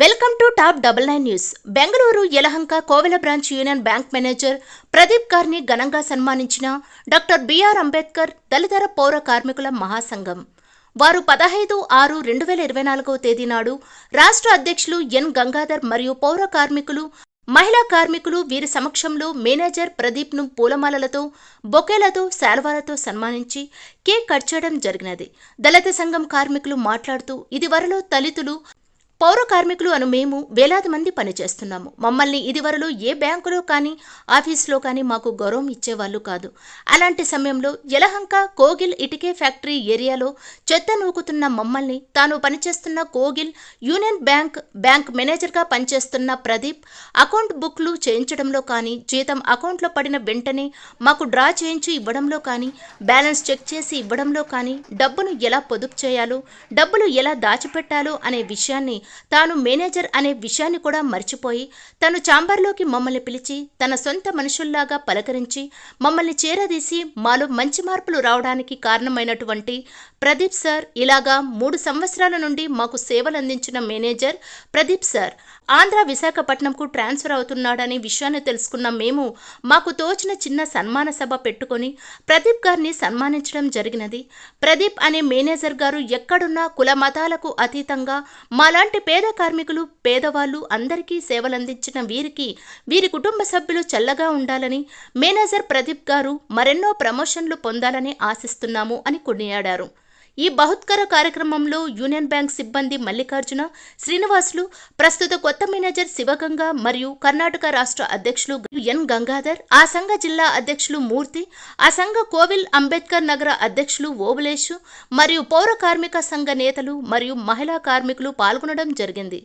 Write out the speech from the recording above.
Welcome to top 99 news. Bengaluru Yelahanka Kovela branch union bank manager Pradeep గారిని ఘనంగా సన్మానించిన doctor BR Ambedkar దళిత పౌర కార్మికుల మహాసంఘం. వారు 15/6/2024 తేదీ నాడు రాష్ట్ర అధ్యక్షులు ఎన్ గంగాధర్ మరియు పౌర కార్మికులు, మహిళా కార్మికులు వీరి సమక్షంలో మేనేజర్ ప్రదీప్ ను పూలమాలలతో, బొకేలతో, శాల్వాలతో సన్మానించి కేక్ కట్ చేయడం జరిగినది. దళిత సంఘం కార్మికులు మాట్లాడుతూ, ఇదివరలో దళితులు, పౌర కార్మికులు అను మేము వేలాది మంది పనిచేస్తున్నాము. మమ్మల్ని ఇదివరలో ఏ బ్యాంకులో కానీ ఆఫీసులో కానీ మాకు గౌరవం ఇచ్చేవాళ్ళు కాదు. అలాంటి సమయంలో యలహంక కోగిల్ ఇటికే ఫ్యాక్టరీ ఏరియాలో చెత్త నూకుతున్న మమ్మల్ని తాను పనిచేస్తున్న కోగిల్ యూనియన్ బ్యాంక్ మేనేజర్గా పనిచేస్తున్న ప్రదీప్ అకౌంట్ బుక్లు చేయించడంలో కానీ, జీతం అకౌంట్లో పడిన వెంటనే మాకు డ్రా చేయించి ఇవ్వడంలో కానీ, బ్యాలెన్స్ చెక్ చేసి ఇవ్వడంలో కానీ, డబ్బును ఎలా పొదుపు చేయాలో, డబ్బులు ఎలా దాచిపెట్టాలో అనే విషయాన్ని, తాను మేనేజర్ అనే విషయాన్ని కూడా మర్చిపోయి తను ఛాంబర్లోకి మమ్మల్ని పిలిచి తన సొంత మనుషుల్లాగా పలకరించి మమ్మల్ని చేరదీసి మాలో మంచి మార్పులు రావడానికి కారణమైనటువంటి ప్రదీప్ సార్, ఇలాగా 3 సంవత్సరాల నుండి మాకు సేవలు అందించిన మేనేజర్ ప్రదీప్ సార్ ఆంధ్ర విశాఖపట్నంకు ట్రాన్స్ఫర్ అవుతున్నాడనే విషయాన్ని తెలుసుకున్న మేము మాకు తోచిన చిన్న సన్మాన సభ పెట్టుకొని ప్రదీప్ గారిని సన్మానించడం జరిగినది. ప్రదీప్ అనే మేనేజర్ గారు ఎక్కడున్నా కుల మతాలకు అతీతంగా మాలాంటి పేద కార్మికులు, పేదవాళ్ళు అందరికీ సేవలందించిన వీరి కుటుంబ సభ్యులు చల్లగా ఉండాలని, మేనేజర్ ప్రదీప్ గారు మరెన్నో ప్రమోషన్లు పొందాలని ఆశిస్తున్నాము అని కొనియాడారు. ఈ బహుత్కర కార్యక్రమంలో యూనియన్ బ్యాంక్ సిబ్బంది మల్లికార్జున, శ్రీనివాసులు, ప్రస్తుత కొత్త మేనేజర్ శివగంగ మరియు కర్ణాటక రాష్ట్ర అధ్యక్షులు ఎన్ గంగాధర్, ఆ సంఘ జిల్లా అధ్యక్షులు మూర్తి, ఆ సంఘ కోవిల్ అంబేద్కర్ నగర అధ్యక్షులు ఓబులేషు మరియు పౌర కార్మిక సంఘ నేతలు మరియు మహిళా కార్మికులు పాల్గొనడం జరిగింది.